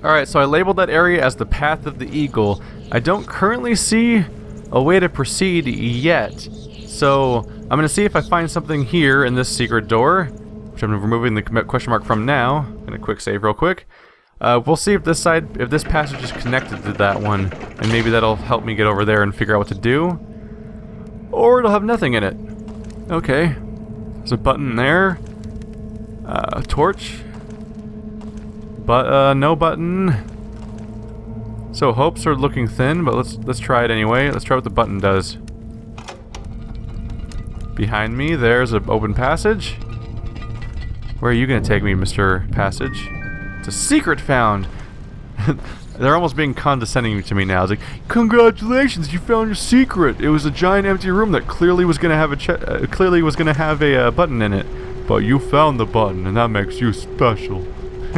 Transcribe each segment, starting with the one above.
Alright, so I labeled that area as the Path of the Eagle. I don't currently see a way to proceed yet. So, I'm going to see if I find something here in this secret door, which I'm removing the question mark from now. I'm going to quick save real quick. We'll see if this passage is connected to that one, and maybe that'll help me get over there and figure out what to do. Or it'll have nothing in it. Okay. There's a button there. A torch. But, no button. So hopes are looking thin, but let's try it anyway. Let's try what the button does. Behind me, there's an open passage. Where are you gonna take me, Mr. Passage? It's a secret found! They're almost being condescending to me now. It's like, congratulations, you found your secret! It was a giant empty room that clearly was gonna have a button in it. But you found the button, and that makes you special.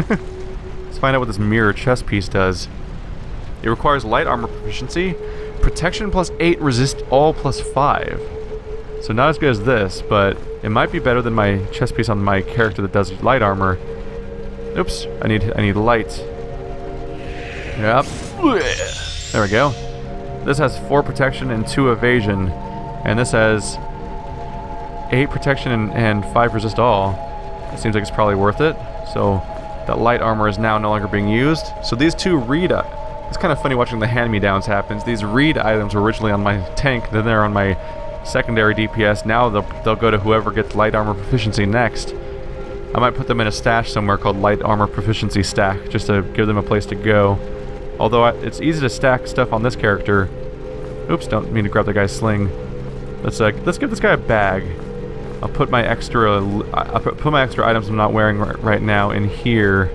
Let's find out what this mirror chest piece does. It requires light armor proficiency, protection +8, resist all +5. So not as good as this, but it might be better than my chest piece on my character that does light armor. Oops, I need light. Yep. There we go. This has 4 protection and 2 evasion, and this has 8 protection and 5 resist all. It seems like it's probably worth it. So that light armor is now no longer being used. So these two it's kind of funny watching the hand-me-downs happen. These read items were originally on my tank, then they're on my secondary DPS. Now they'll go to whoever gets light armor proficiency next. I might put them in a stash somewhere called light armor proficiency stack, just to give them a place to go. Although it's easy to stack stuff on this character. Oops, don't mean to grab the guy's sling. Let's give this guy a bag. I'll put my extra items I'm not wearing right now in here,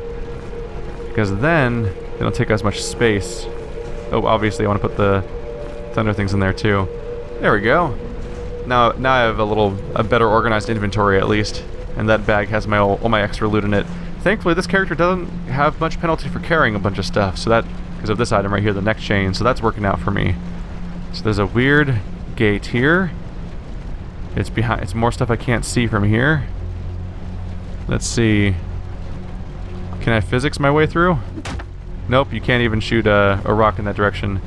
because then they don't take as much space. Oh, obviously I want to put the thunder things in there too. There we go. Now I have a better organized inventory at least, and that bag has all my extra loot in it. Thankfully, this character doesn't have much penalty for carrying a bunch of stuff, so because of this item right here, the neck chain, so that's working out for me. So there's a weird gate here. It's more stuff I can't see from here. Let's see. Can I physics my way through? Nope, you can't even shoot a rock in that direction.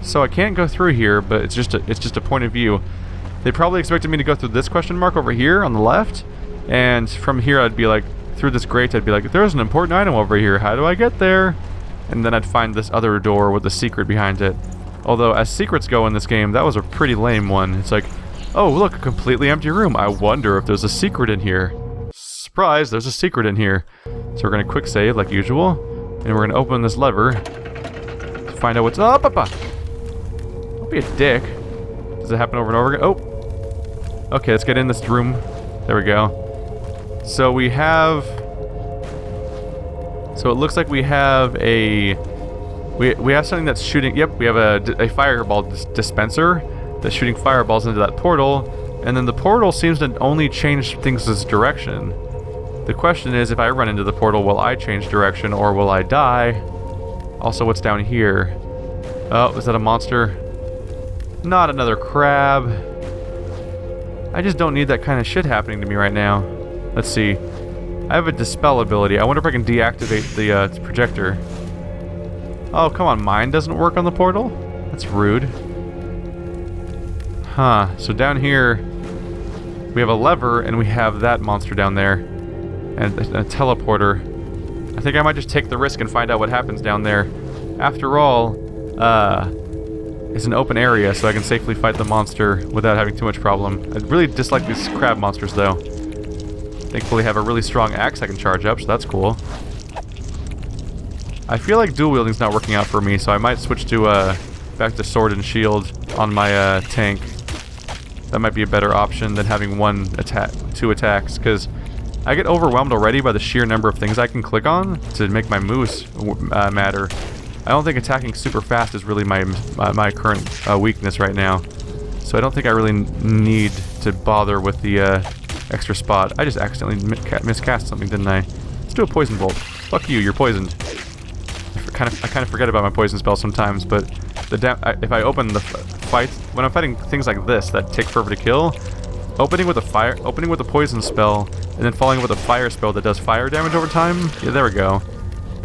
So I can't go through here, but it's just a point of view. They probably expected me to go through this question mark over here on the left, and from here I'd be like, through this grate I'd be like, there's an important item over here, how do I get there? And then I'd find this other door with a secret behind it. Although, as secrets go in this game, that was a pretty lame one. It's like, oh look, a completely empty room, I wonder if there's a secret in here. Surprise, there's a secret in here. So we're gonna quick save like usual, and we're gonna open this lever to find out what's up. Don't be a dick. Does it happen over and over again? Oh! Okay, let's get in this room. There we go. So we have... So it looks like we have a... We have something that's shooting... Yep, we have a fireball dispenser that's shooting fireballs into that portal. And then the portal seems to only change things' direction. The question is, if I run into the portal, will I change direction or will I die? Also, what's down here? Oh, is that a monster? Not another crab. I just don't need that kind of shit happening to me right now. Let's see. I have a dispel ability. I wonder if I can deactivate the projector. Oh, come on. Mine doesn't work on the portal? That's rude. Huh. So down here, we have a lever, and we have that monster down there. And a teleporter. I think I might just take the risk and find out what happens down there. After all, it's an open area, so I can safely fight the monster without having too much problem. I really dislike these crab monsters, though. Thankfully, I have a really strong axe I can charge up, so that's cool. I feel like dual wielding's not working out for me, so I might switch to back to sword and shield on my tank. That might be a better option than having two attacks, because I get overwhelmed already by the sheer number of things I can click on to make my moves matter. I don't think attacking super fast is really my current weakness right now. So I don't think I really need to bother with the extra spot. I just accidentally miscast something, didn't I? Let's do a poison bolt. Fuck you, you're poisoned. I kind of forget about my poison spell sometimes, but if I open the fight when I'm fighting things like this that take forever to kill, opening with a poison spell and then following with a fire spell that does fire damage over time. Yeah, there we go.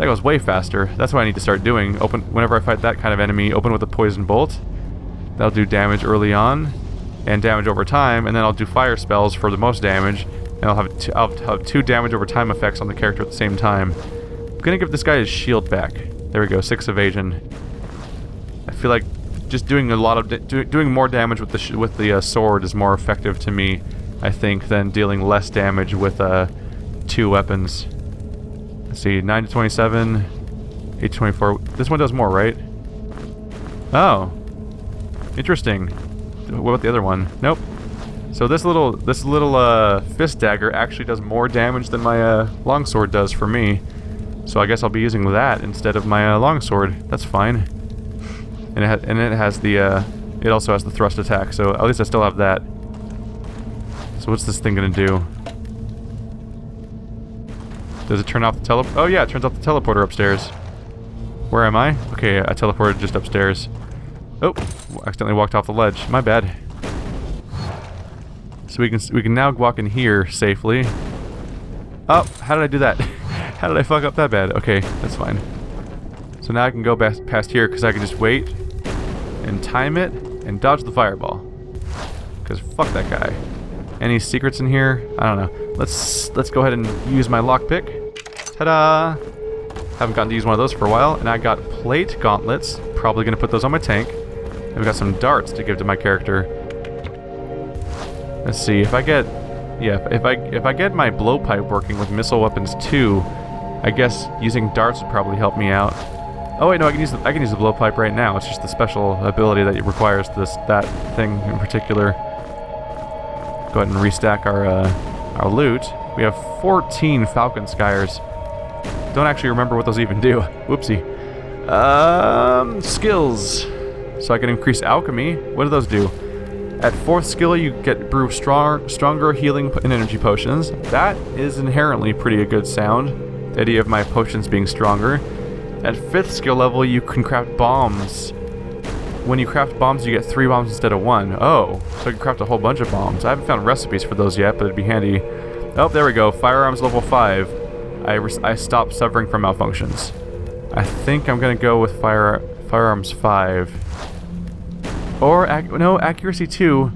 That goes way faster. That's what I need to start doing. Whenever I fight that kind of enemy, open with a poison bolt. That'll do damage early on, and damage over time, and then I'll do fire spells for the most damage, and I'll have 2 damage over time effects on the character at the same time. I'm gonna give this guy his shield back. There we go, 6 evasion. I feel like just doing a lot of doing more damage with the sword is more effective to me, I think, than dealing less damage with 2 weapons. Let's see, 9 to 27, 8 to 24. This one does more, right? Oh, interesting. What about the other one? Nope. So this little fist dagger actually does more damage than my longsword does for me. So I guess I'll be using that instead of my longsword. That's fine. And it has the it also has the thrust attack. So at least I still have that. So what's this thing gonna do? Does it turn off the tele? Oh yeah, it turns off the teleporter upstairs. Where am I? Okay, I teleported just upstairs. Oh, accidentally walked off the ledge. My bad. So we can now walk in here safely. Oh, how did I do that? How did I fuck up that bad? Okay, that's fine. So now I can go past here because I can just wait and time it and dodge the fireball. Because fuck that guy. Any secrets in here? I don't know. Let's go ahead and use my lockpick. Ta-da! Haven't gotten to use one of those for a while, and I got plate gauntlets. Probably gonna put those on my tank. And we got some darts to give to my character. Let's see if I get, yeah, if I get my blowpipe working with missile weapons too, I guess using darts would probably help me out. Oh wait, no, I can use the blowpipe right now. It's just the special ability that it requires that thing in particular. Go ahead and restack our loot. We have 14 Falcon Skyers. Don't actually remember what those even do. Whoopsie. Skills. So I can increase alchemy. What do those do? At 4th skill, you get brew stronger healing and energy potions. That is inherently pretty a good sound. The idea of my potions being stronger. At 5th skill level, you can craft bombs. When you craft bombs, you get 3 bombs instead of 1. Oh, so I can craft a whole bunch of bombs. I haven't found recipes for those yet, but it'd be handy. Oh, there we go. Firearms level 5. I stopped suffering from malfunctions. I think I'm gonna go with firearms 5. Or, no, accuracy 2.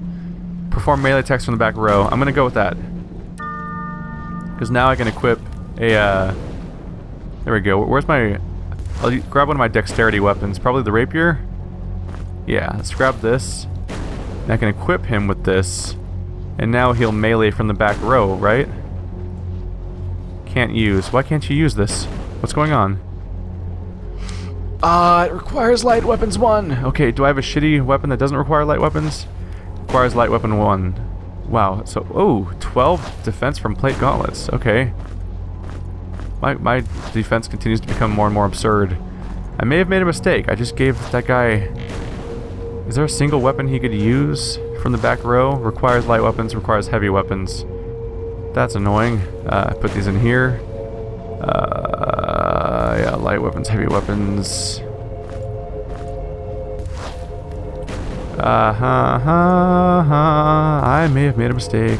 Perform melee attacks from the back row. I'm gonna go with that. Because now I can equip a, there we go. Where's my, I'll grab one of my dexterity weapons. Probably the rapier? Yeah, let's grab this. And I can equip him with this. And now he'll melee from the back row, right? Can't use. Why can't you use this? What's going on? It requires light weapons 1. Okay, do I have a shitty weapon that doesn't require light weapons? Requires light weapon 1. Wow, so, oh, 12 defense from plate gauntlets. Okay. My defense continues to become more and more absurd. I may have made a mistake. I just gave that guy... Is there a single weapon he could use from the back row? Requires light weapons, requires heavy weapons. That's annoying. Put these in here. Yeah, light weapons, heavy weapons. I may have made a mistake.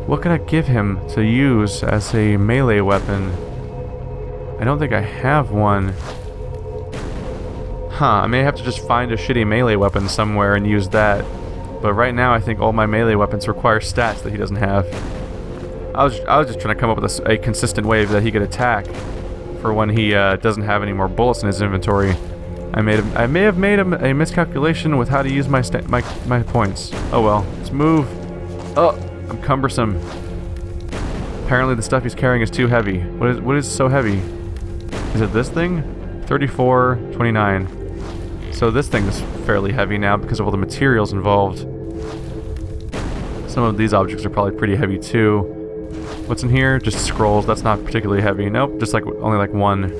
What can I give him to use as a melee weapon? I don't think I have one. I may have to just find a shitty melee weapon somewhere and use that. But right now I think all my melee weapons require stats that he doesn't have. I was just trying to come up with a consistent way that he could attack for when he doesn't have any more bullets in his inventory. I may have made a miscalculation with how to use my points. Oh well, let's move. Oh, I'm cumbersome. Apparently the stuff he's carrying is too heavy. What is so heavy? Is it this thing? 34, 29. So this thing is fairly heavy now because of all the materials involved. Some of these objects are probably pretty heavy too. What's in here? Just scrolls. That's not particularly heavy. Nope, just only like 1.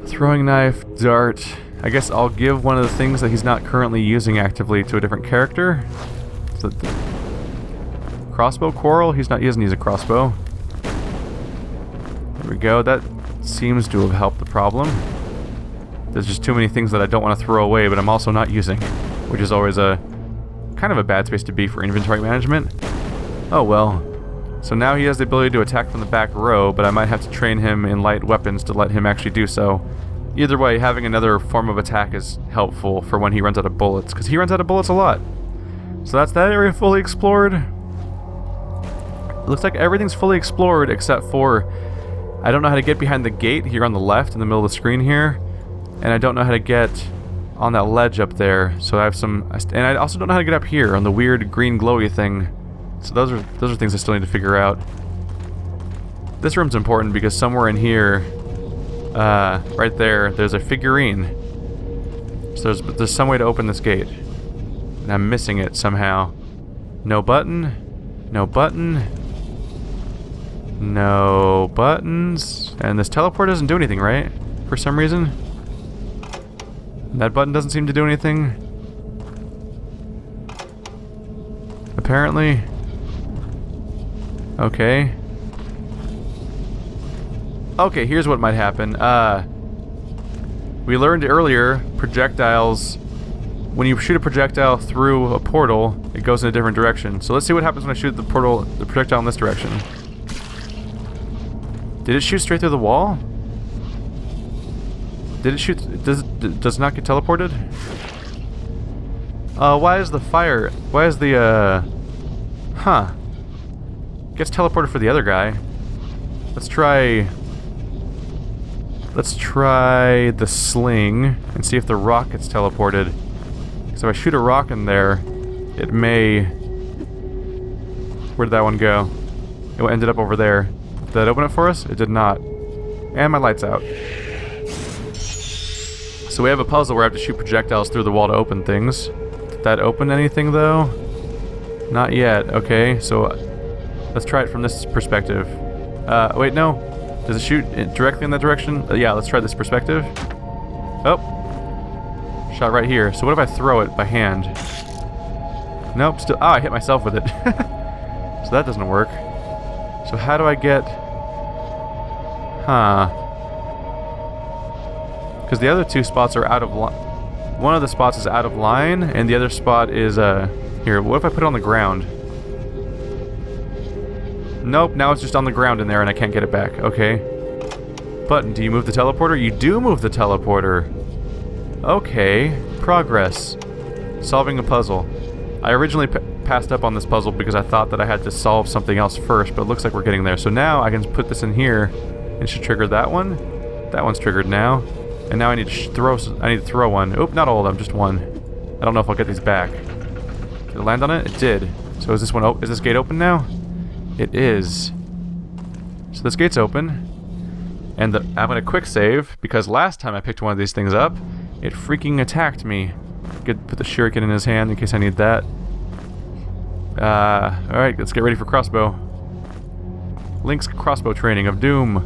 Throwing knife, dart. I guess I'll give one of the things that he's not currently using actively to a different character. So crossbow quarrel? He doesn't use a crossbow. There we go. That seems to have helped the problem. There's just too many things that I don't want to throw away, but I'm also not using, which is always a kind of a bad space to be for inventory management. Oh well. So now he has the ability to attack from the back row, but I might have to train him in light weapons to let him actually do so. Either way, having another form of attack is helpful for when he runs out of bullets, because he runs out of bullets a lot. So that's that area fully explored. It looks like everything's fully explored except for I don't know how to get behind the gate here on the left in the middle of the screen here, and I don't know how to get on that ledge up there. So I have some, and I also don't know how to get up here on the weird green glowy thing. So those are things I still need to figure out. This room's important because somewhere in here, right there, there's a figurine. So there's some way to open this gate, and I'm missing it somehow. No button, no button, no buttons, and this teleport doesn't do anything, right? For some reason, that button doesn't seem to do anything. Apparently. Okay. Okay, here's what might happen. We learned earlier, projectiles, when you shoot a projectile through a portal, it goes in a different direction. So let's see what happens when I shoot the projectile in this direction. Did it shoot straight through the wall? Did it shoot, does it not get teleported? Why is the huh. Gets teleported for the other guy. Let's try the sling and see if the rock gets teleported. So if I shoot a rock in there, it may... Where did that one go? It ended up over there. Did that open it for us? It did not. And my light's out. So we have a puzzle where I have to shoot projectiles through the wall to open things. Did that open anything though? Not yet. Okay, so let's try it from this perspective. Wait, no. Does it shoot directly in that direction? Yeah, let's try this perspective. Oh. Shot right here. So what if I throw it by hand? Nope, still... Oh, I hit myself with it. So that doesn't work. So how do I get... Huh. Because the other two spots are out of line. One of the spots is out of line, and the other spot is, Here, what if I put it on the ground? Nope, now it's just on the ground in there and I can't get it back. Okay. Button, do you move the teleporter? You do move the teleporter. Okay. Progress. Solving a puzzle. I originally passed up on this puzzle because I thought that I had to solve something else first, but it looks like we're getting there. So now I can put this in here and it should trigger that one. That one's triggered now. And now I need to throw one. Oop, not all of them, just one. I don't know if I'll get these back. Did it land on it? It did. So is this one is this gate open now? It is. So this gate's open. And I'm going to quick save, because last time I picked one of these things up, it freaking attacked me. Could put the shuriken in his hand in case I need that. Alright, let's get ready for crossbow. Link's crossbow training of doom.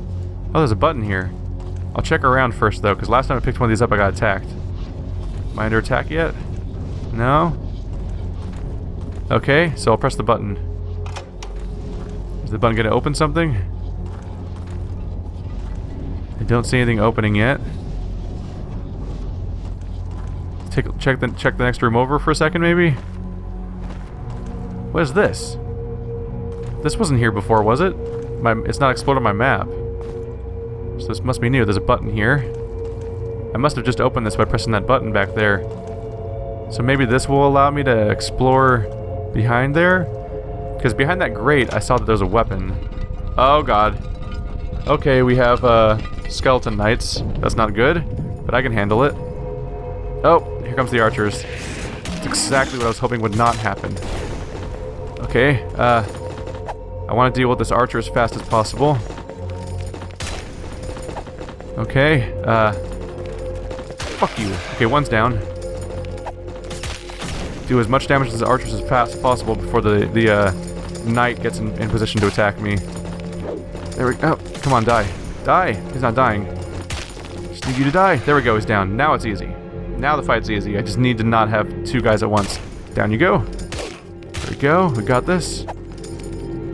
Oh, there's a button here. I'll check around first though, because last time I picked one of these up I got attacked. Am I under attack yet? No? Okay, so I'll press the button. Is the button going to open something? I don't see anything opening yet. Check the next room over for a second, maybe? What is this? This wasn't here before, was it? It's not exploded on my map. So this must be new. There's a button here. I must have just opened this by pressing that button back there. So maybe this will allow me to explore behind there? Because behind that grate, I saw that there was a weapon. Oh god. Okay, we have skeleton knights. That's not good, but I can handle it. Oh, here comes the archers. That's exactly what I was hoping would not happen. Okay, I want to deal with this archer as fast as possible. Okay, fuck you. Okay, one's down. Do as much damage to the archers as fast as possible before the knight gets in position to attack me. There we go. Oh, come on, die. Die! He's not dying. Just need you to die. There we go, he's down. Now it's easy. Now the fight's easy. I just need to not have two guys at once. Down you go. There we go. We got this.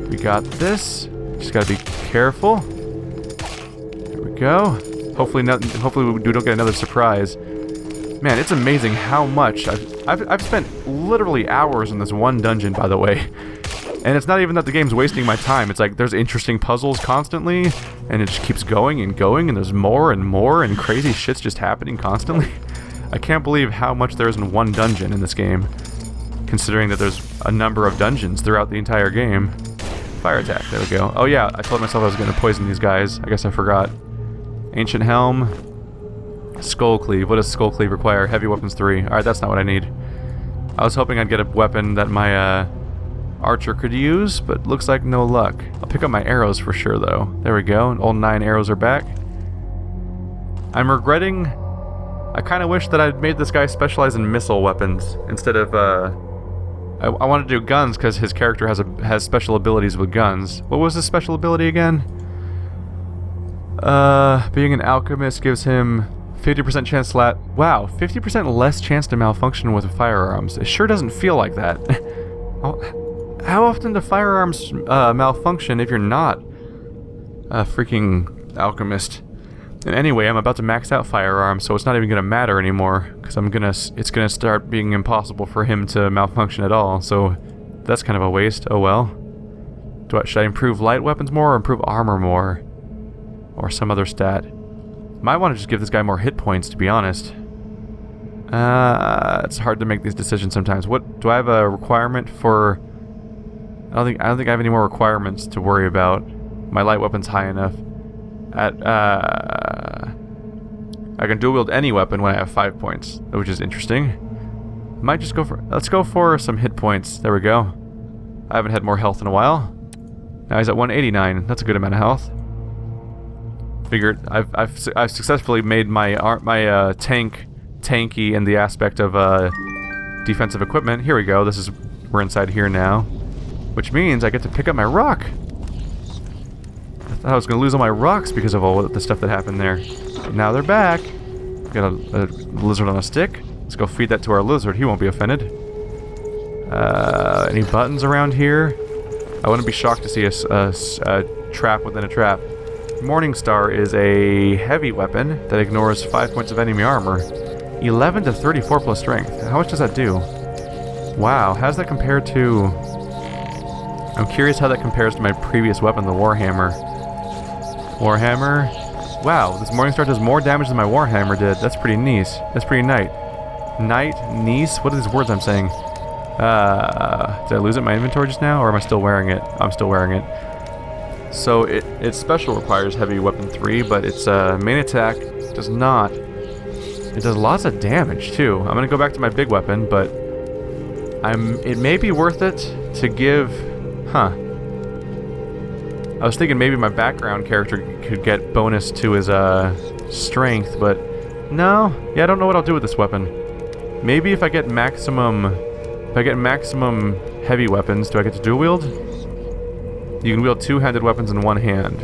We got this. Just gotta be careful. There we go. Hopefully we don't get another surprise. Man, it's amazing how much I've spent literally hours in this one dungeon, by the way. And it's not even that the game's wasting my time. It's like there's interesting puzzles constantly, and it just keeps going and going, and there's more and more, and crazy shit's just happening constantly. I can't believe how much there is in one dungeon in this game, considering that there's a number of dungeons throughout the entire game. Fire attack, there we go. Oh yeah, I told myself I was going to poison these guys. I guess I forgot. Ancient Helm. Skull Cleave. What does Skull Cleave require? Heavy Weapons 3. Alright, that's not what I need. I was hoping I'd get a weapon that my archer could use, but looks like no luck. I'll pick up my arrows for sure, though. There we go. All 9 arrows are back. I'm regretting... I kind of wish that I'd made this guy specialize in missile weapons instead of... I want to do guns because his character has special abilities with guns. What was his special ability again? Being an alchemist gives him 50% chance to wow, 50% less chance to malfunction with firearms. It sure doesn't feel like that. How often do firearms malfunction if you're not a freaking alchemist? And anyway, I'm about to max out firearms, so it's not even gonna matter anymore, because it's gonna start being impossible for him to malfunction at all. So that's kind of a waste. Oh well. Should I improve light weapons more or improve armor more, or some other stat? Might want to just give this guy more hit points, to be honest. It's hard to make these decisions sometimes. What do I have a requirement for? I don't think I have any more requirements to worry about. My light weapon's high enough. I can dual wield any weapon when I have 5 points, which is interesting. Might just go for... Let's go for some hit points. There we go. I haven't had more health in a while. Now he's at 189. That's a good amount of health. Figured I've successfully made my tank tanky in the aspect of defensive equipment. Here we go. We're inside here now, which means I get to pick up my rock. I thought I was gonna lose all my rocks because of all the stuff that happened there. But now they're back. Got a lizard on a stick. Let's go feed that to our lizard. He won't be offended. Any buttons around here? I wouldn't be shocked to see a trap within a trap. Morningstar is a heavy weapon that ignores 5 points of enemy armor. 11 to 34 plus strength. How much does that do? Wow, how does that compare to... I'm curious how that compares to my previous weapon, the Warhammer. Warhammer... Wow, this Morningstar does more damage than my Warhammer did. That's pretty nice. That's pretty nice. Nice? What are these words I'm saying? Did I lose it in my inventory just now, or am I still wearing it? I'm still wearing it. So its special requires heavy weapon 3, but its main attack does not. It does lots of damage too. I'm gonna go back to my big weapon, but it may be worth it to give. Huh. I was thinking maybe my background character could get bonus to his strength, but no. Yeah, I don't know what I'll do with this weapon. Maybe if I get maximum heavy weapons, do I get to dual wield? You can wield two-handed weapons in one hand.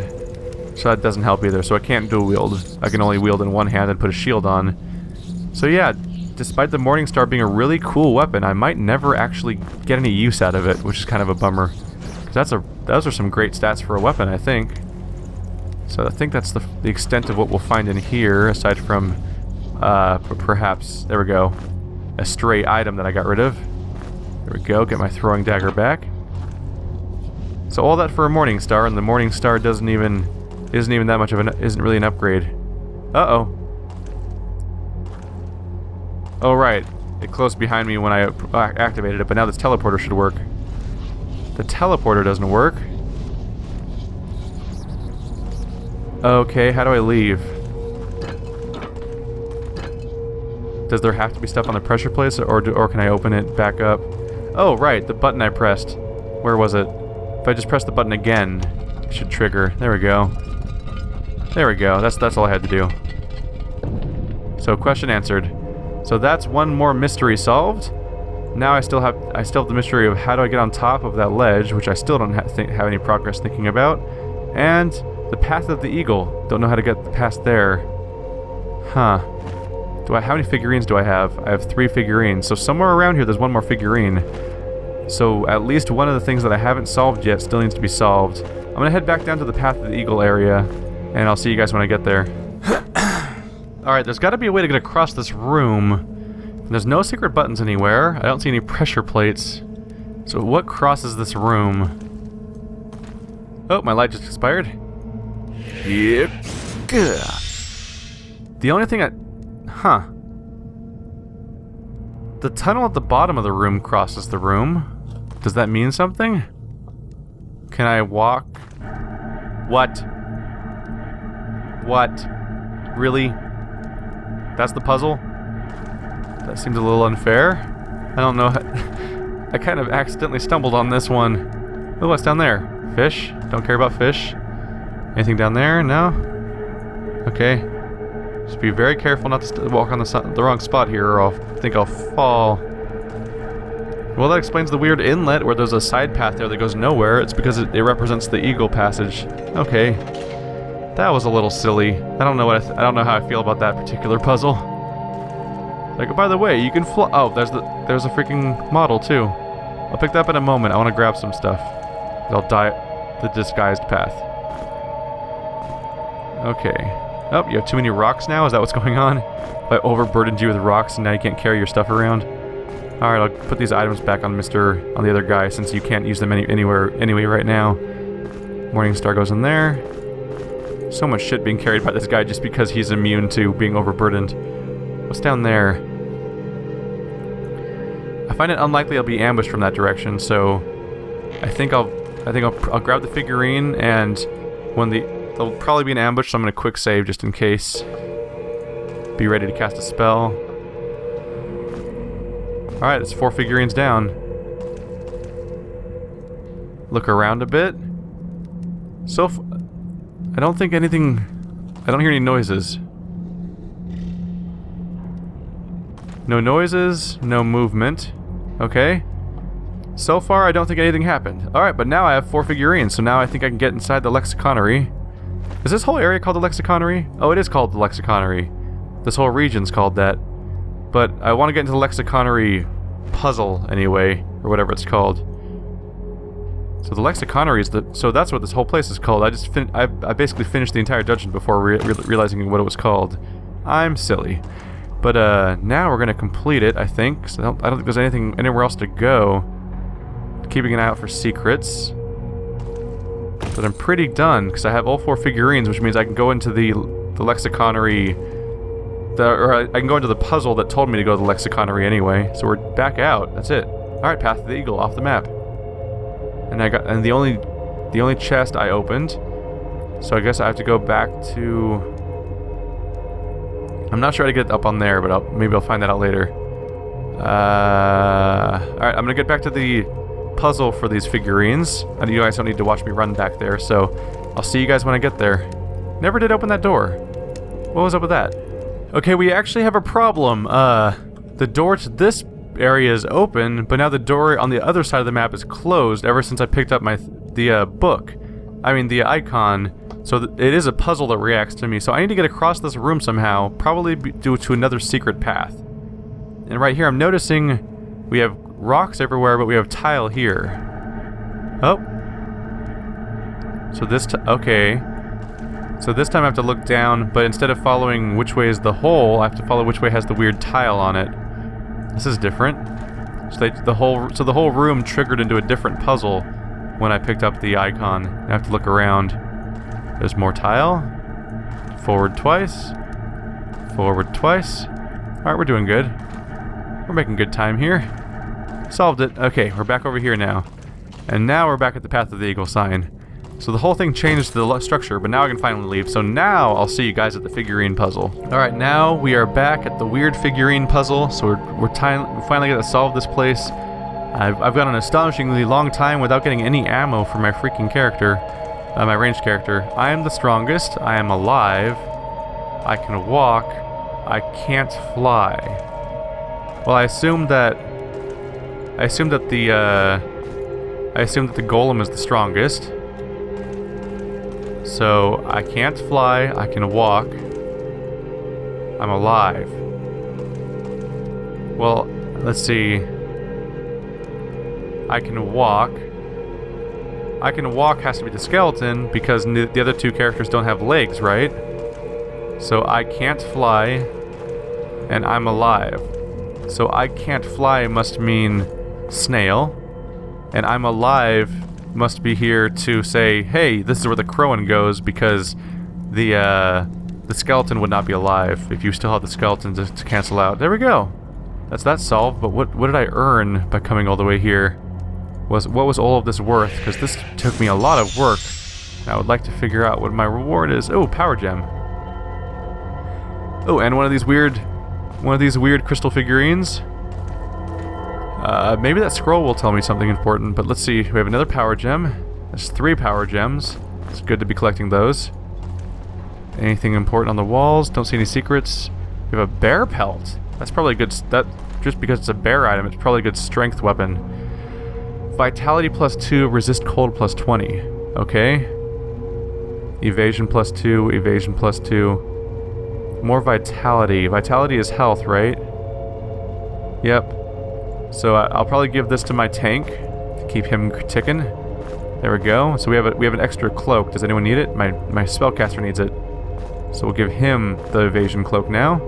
So that doesn't help either, so I can't dual wield. I can only wield in one hand and put a shield on. So yeah, despite the Morningstar being a really cool weapon, I might never actually get any use out of it, which is kind of a bummer. Those are some great stats for a weapon, I think. So I think that's the extent of what we'll find in here, aside from perhaps, there we go, a stray item that I got rid of. There we go, get my throwing dagger back. So all that for a Morningstar, and the Morningstar isn't even that much of isn't really an upgrade. Uh-oh. Oh right, it closed behind me when I activated it, but now this teleporter should work. The teleporter doesn't work. Okay, how do I leave? Does there have to be stuff on the pressure plate, or can I open it back up? Oh right, the button I pressed. Where was it? If I just press the button again, it should trigger. There we go. There we go. That's all I had to do. So question answered. So that's one more mystery solved. Now I still have the mystery of how do I get on top of that ledge, which I still don't have any progress thinking about, and the path of the eagle. Don't know how to get past there. Huh. How many figurines do I have? I have 3 figurines. So somewhere around here there's one more figurine. So at least one of the things that I haven't solved yet still needs to be solved. I'm gonna head back down to the path of the eagle area, and I'll see you guys when I get there. Alright, there's gotta be a way to get across this room. There's no secret buttons anywhere. I don't see any pressure plates. So what crosses this room? Oh, my light just expired. Yep. The only thing Huh. The tunnel at the bottom of the room crosses the room. Does that mean something? Can I walk? What? What? Really? That's the puzzle? That seems a little unfair. I don't know. I kind of accidentally stumbled on this one. Oh, what's down there? Fish? Don't care about fish. Anything down there? No? Okay. Just be very careful not to walk on the wrong spot here, or I think I'll fall. Well, that explains the weird inlet where there's a side path there that goes nowhere. It's because it represents the eagle passage. Okay. That was a little silly. I don't know I don't know how I feel about that particular puzzle. Like, by the way, you can fly. Oh, there's a freaking model too. I'll pick that up in a moment. I want to grab some stuff. I'll die the disguised path. Okay. Oh, you have too many rocks now? Is that what's going on? I overburdened you with rocks and now you can't carry your stuff around? Alright, I'll put these items back on the other guy since you can't use them anywhere anyway right now. Morning Star goes in there. So much shit being carried by this guy just because he's immune to being overburdened. What's down there? I find it unlikely I'll be ambushed from that direction, so I think I'll grab the figurine, and when there'll probably be an ambush, so I'm gonna quick save just in case. Be ready to cast a spell. Alright, it's 4 figurines down. Look around a bit. I don't think anything... I don't hear any noises. No noises, no movement. Okay. So far, I don't think anything happened. Alright, but now I have 4 figurines, so now I think I can get inside the lexiconary. Is this whole area called the lexiconary? Oh, it is called the lexiconary. This whole region's called that. But I want to get into the lexiconary puzzle anyway, or whatever it's called. So the lexiconary is so that's what this whole place is called. I basically finished the entire dungeon before realizing what it was called. I'm silly. But now we're gonna complete it, I think. So I don't think there's anywhere else to go. Keeping an eye out for secrets. But I'm pretty done because I have all 4 figurines, which means I can go into the lexiconary. I can go into the puzzle that told me to go to the lexiconary anyway. So we're back out. That's it. All right, Path of the Eagle off the map. And the only chest I opened. So I guess I have to go back to. I'm not sure how to get up on there, but maybe I'll find that out later. Alright, I'm gonna get back to the puzzle for these figurines. And you guys don't need to watch me run back there, so I'll see you guys when I get there. Never did open that door. What was up with that? Okay, we actually have a problem. The door to this area is open, but now the door on the other side of the map is closed ever since I picked up the icon. So it is a puzzle that reacts to me, so I need to get across this room somehow, probably due to another secret path. And right here I'm noticing we have rocks everywhere, but we have tile here. Oh. Okay. So this time I have to look down, but instead of following which way is the hole, I have to follow which way has the weird tile on it. This is different. So the whole room triggered into a different puzzle when I picked up the icon. I have to look around. There's more tile. Forward twice. Forward twice. Alright, we're doing good. We're making good time here. Solved it. Okay, we're back over here now. And now we're back at the Path of the Eagle sign. So the whole thing changed the structure, but now I can finally leave. So now I'll see you guys at the figurine puzzle. Alright, now we are back at the weird figurine puzzle. So we finally get to solve this place. I've gone an astonishingly long time without getting any ammo for my freaking character. My ranged character. I am the strongest. I am alive. I can walk. I can't fly. Well, I assume that the golem is the strongest. So I can't fly. I can walk. I'm alive. Well, let's see. I can walk. I can walk has to be the skeleton because the other 2 characters don't have legs, right? So I can't fly, and I'm alive. So I can't fly must mean Snail. and I'm alive must be here to say, hey, this is where the Crowern goes, because the skeleton would not be alive if you still have the skeleton to cancel out. There we go. That's that solved, but what did I earn by coming all the way here? What was all of this worth? Because this took me a lot of work. And I would like to figure out what my reward is. Oh, power gem. Oh, and one of these weird crystal figurines. Maybe that scroll will tell me something important, but let's see. We have another power gem. There's 3 power gems. It's good to be collecting those. Anything important on the walls? Don't see any secrets. We have a bear pelt. That's probably good. That just because it's a bear item, it's probably a good strength weapon. Vitality +2, resist cold +20. Okay. Evasion +2, evasion +2. More vitality. Vitality is health, right? Yep. So I'll probably give this to my tank to keep him ticking. There we go. So we have an extra cloak. Does anyone need it? My spellcaster needs it. So we'll give him the evasion cloak now.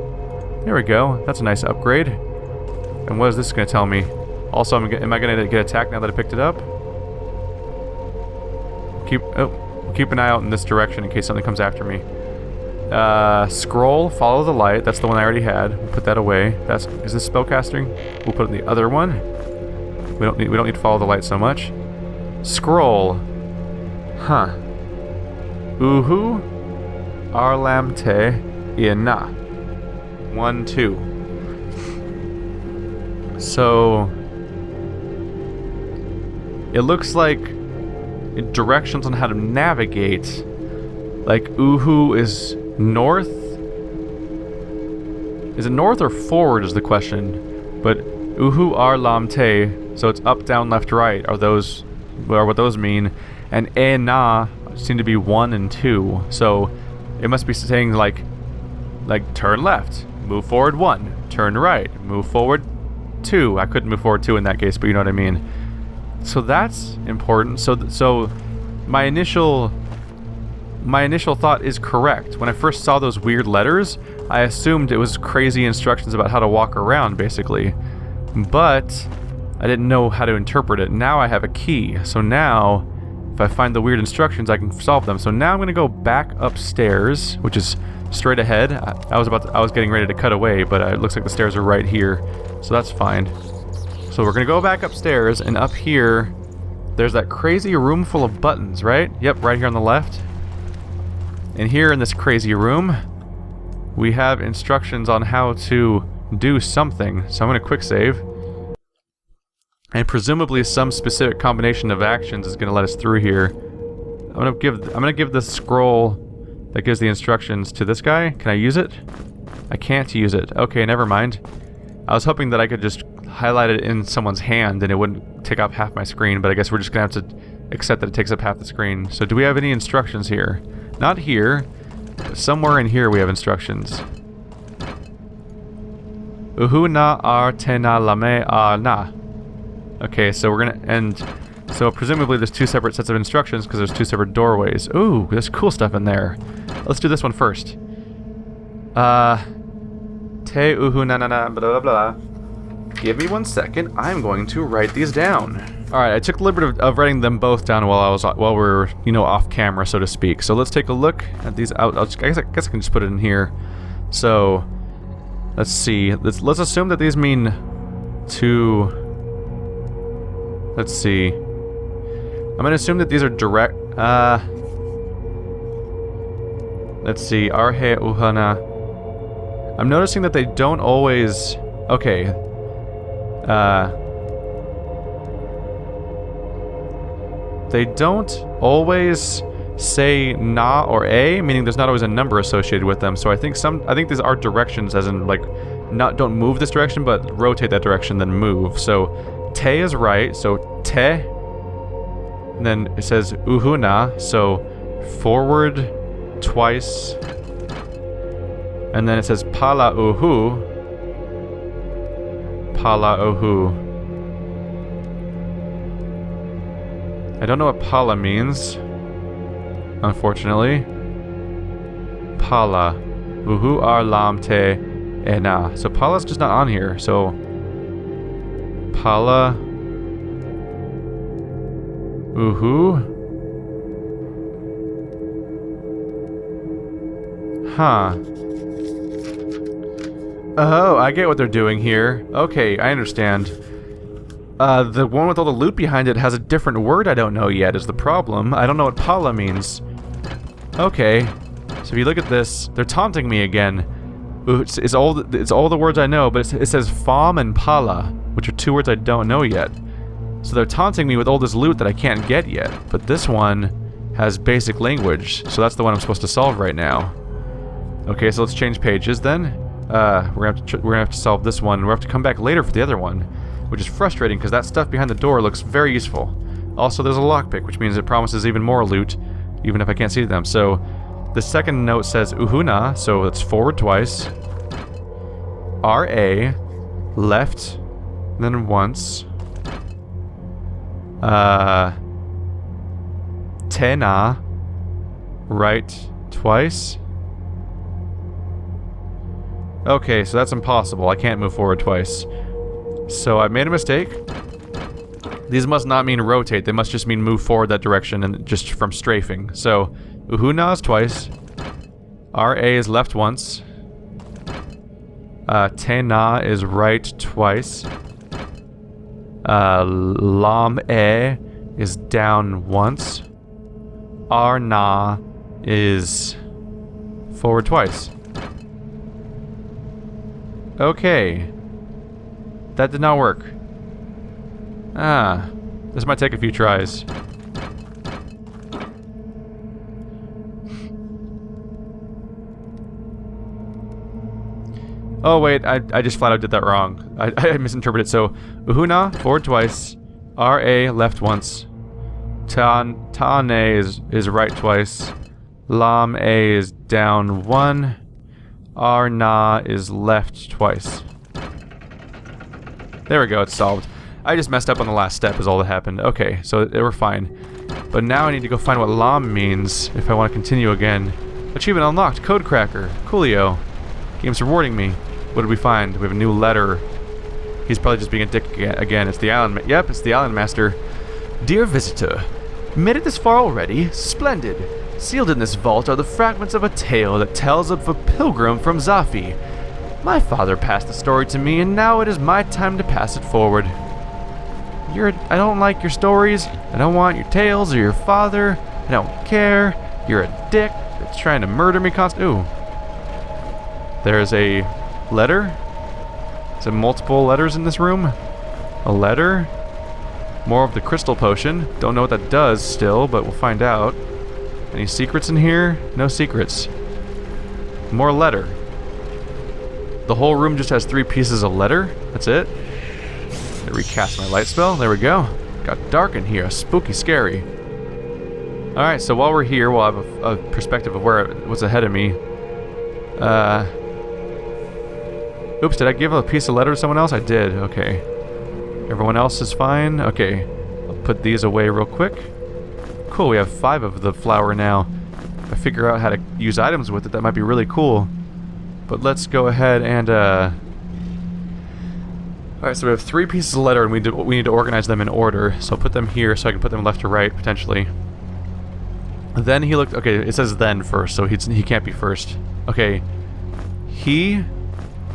There we go. That's a nice upgrade. And what is this going to tell me? Also, am I going to get attacked now that I picked it up? Keep an eye out in this direction in case something comes after me. Scroll, follow the light. That's the one I already had. We'll put that away. Is this spellcasting? We'll put it in the other one. We don't need to follow the light so much. Scroll. Huh. Uhu Arlamte Iana. 1, 2. So it looks like directions on how to navigate. Like Uhu is north? Is it north or forward is the question. But Uhu Arlamte, so it's up, down, left, right, are what those mean. And Ena seem to be 1 and 2. So it must be saying like turn left, move forward 1, turn right, move forward 2. I couldn't move forward 2 in that case, but you know what I mean. So that's important. So my initial thought is correct. When I first saw those weird letters, I assumed it was crazy instructions about how to walk around, basically. But I didn't know how to interpret it. Now I have a key. So now, if I find the weird instructions, I can solve them. So now I'm going to go back upstairs, which is straight ahead. I was getting ready to cut away, but it looks like the stairs are right here. So that's fine. So we're going to go back upstairs, and up here, there's that crazy room full of buttons, right? Yep, right here on the left. And here in this crazy room, we have instructions on how to do something. So I'm going to quick save. And presumably some specific combination of actions is going to let us through here. I'm going to give the scroll that gives the instructions to this guy. Can I use it? I can't use it. Okay, never mind. I was hoping that I could just highlight it in someone's hand and it wouldn't take up half my screen, but I guess we're just going to have to accept that it takes up half the screen. So do we have any instructions here? Not here. Somewhere in here we have instructions. Uhuna ar tena lame ar na. Okay, so we're gonna end. So presumably there's 2 separate sets of instructions because there's 2 separate doorways. Ooh, there's cool stuff in there. Let's do this one first. Te uhuna na na blah blah blah. Give me 1 second. I'm going to write these down. All right, I took the liberty of writing them both down while we were, off camera, so to speak. So let's take a look at these. I guess I can just put it in here. So let's see. Let's assume that these mean to. Let's see. I'm gonna assume that these are direct. Let's see. Arhe uhana. I'm noticing that they don't always. Okay. They don't always say na or a, meaning there's not always a number associated with them. So I think these are directions, as in like, don't move this direction, but rotate that direction, then move. So te is right. So te. And then it says uhuna. So forward twice. And then it says pala uhu. Pala uhu. I don't know what pala means, unfortunately. Pala. Uhu ar lam te ena. So pala's just not on here, so... Pala... Ooh-hoo. Huh. Oh, I get what they're doing here. Okay, I understand. The one with all the loot behind it has a different word I don't know yet is the problem. I don't know what pala means. Okay. So if you look at this, they're taunting me again. Ooh, it's all the words I know, but it says fam and pala, which are two words I don't know yet. So they're taunting me with all this loot that I can't get yet. But this one has basic language, so that's the one I'm supposed to solve right now. Okay, so let's change pages then. We're gonna have to solve this one. We'll have to come back later for the other one, which is frustrating because that stuff behind the door looks very useful. Also, there's a lockpick, which means it promises even more loot, even if I can't see them. So, the second note says uhuna, so it's forward twice. R-A, left, then once. Tena, right twice. Okay, so that's impossible. I can't move forward twice. So I made a mistake. These must not mean rotate. They must just mean move forward that direction and just from strafing. So, uhuna is twice. R-A is left once. Tena is right twice. Lam-e is down once. R-na is forward twice. Okay. That did not work. This might take a few tries. Oh wait, I just flat out did that wrong. I misinterpreted. So, uhuna, forward twice. R-A, left once. Tane is right twice. Lam-e is down one. R-na is left twice. There we go, it's solved. I just messed up on the last step is all that happened. Okay, so we're fine. But now I need to go find what lam means if I want to continue again. Achievement unlocked, code cracker, coolio. Game's rewarding me. What did we find? We have a new letter. He's probably just being a dick again. It's the island. Yep, it's the island master. Dear visitor, made it this far already? Splendid. Sealed in this vault are the fragments of a tale that tells of a pilgrim from Zafi. My father passed the story to me, and now it is my time to pass it forward. I don't like your stories. I don't want your tales or your father. I don't care. You're a dick that's trying to murder me Ooh. There's a letter. Is there multiple letters in this room? A letter. More of the crystal potion. Don't know what that does still, but we'll find out. Any secrets in here? No secrets. More letter. The whole room just has 3 pieces of letter. That's it. I recast my light spell. There we go. Got dark in here. Spooky, scary. Alright, so while we're here, we'll have a perspective of what's ahead of me. Oops, did I give a piece of letter to someone else? I did. Okay. Everyone else is fine? Okay. I'll put these away real quick. Cool, we have 5 of the flower now. If I figure out how to use items with it, that might be really cool. But let's go ahead and, Alright, so we have 3 pieces of letter, and we need to organize them in order. So I'll put them here so I can put them left to right, potentially. Then he looked... Okay, it says then first, so he can't be first. Okay. He...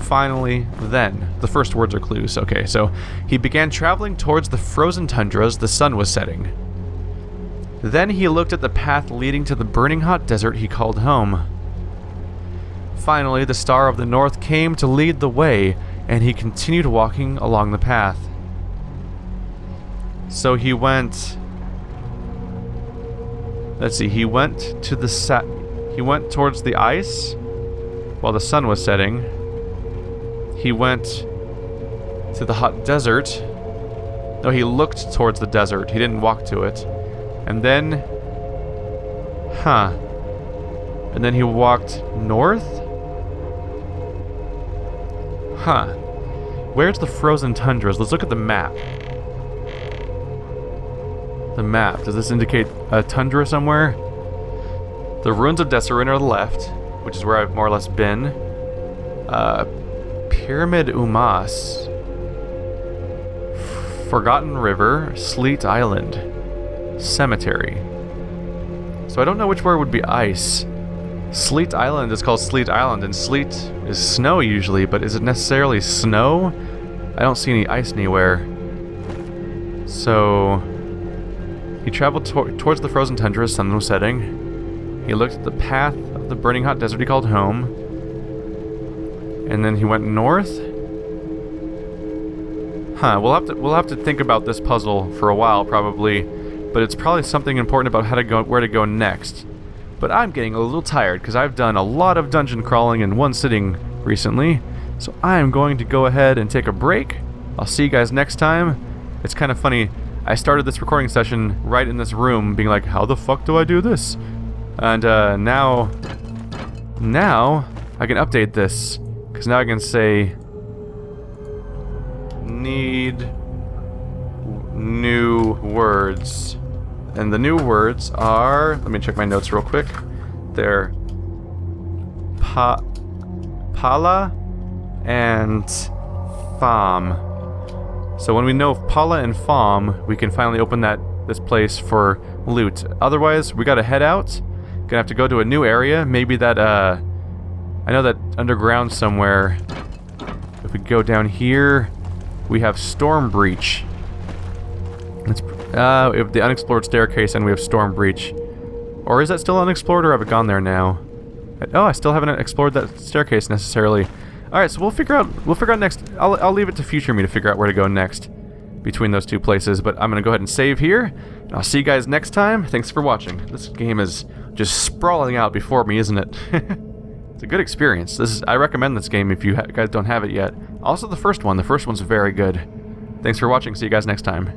Finally, then. The first words are clues. Okay, so he began traveling towards the frozen tundras. The sun was setting. Then he looked at the path leading to the burning hot desert he called home. Finally, the star of the north came to lead the way, and he continued walking along the path. So he went... Let's see, he went to the he went towards the ice while the sun was setting. He went to the hot desert. No, he looked towards the desert. He didn't walk to it. And then... And then he walked north? Where's the frozen tundras? Let's look at the map. The map. Does this indicate a tundra somewhere? The ruins of Desserin are to the left, which is where I've more or less been. Pyramid Umas. Forgotten River, Sleet Island. cemetery. So I don't know which word would be ice. Sleet Island is called Sleet Island, and sleet is snow usually, but is it necessarily snow? I don't see any ice anywhere. So he traveled towards the frozen tundra as sun was setting. He looked at the path of the burning hot desert he called home. And then he went north. Huh, we'll have to think about this puzzle for a while probably, but it's probably something important about where to go next. But I'm getting a little tired because I've done a lot of dungeon crawling in one sitting recently. So I'm going to go ahead and take a break. I'll see you guys next time. It's kind of funny. I started this recording session right in this room being like, how the fuck do I do this? And now I can update this. Because now I can say, need new words. And the new words are, let me check my notes real quick. They're Pala and Fam. So when we know Pala and Fam, we can finally open this place for loot. Otherwise, we gotta head out. Gonna have to go to a new area. Maybe that, I know that underground somewhere. If we go down here, we have Storm Breach. We have the unexplored staircase and we have Storm Breach. Or is that still unexplored, or have I gone there now? Oh, I still haven't explored that staircase necessarily. Alright, so we'll figure out next. I'll leave it to future me to figure out where to go next between those two places, but I'm gonna go ahead and save here. And I'll see you guys next time. Thanks for watching. This game is just sprawling out before me, isn't it? It's a good experience. I recommend this game if you guys don't have it yet. Also the first one's very good. Thanks for watching. See you guys next time.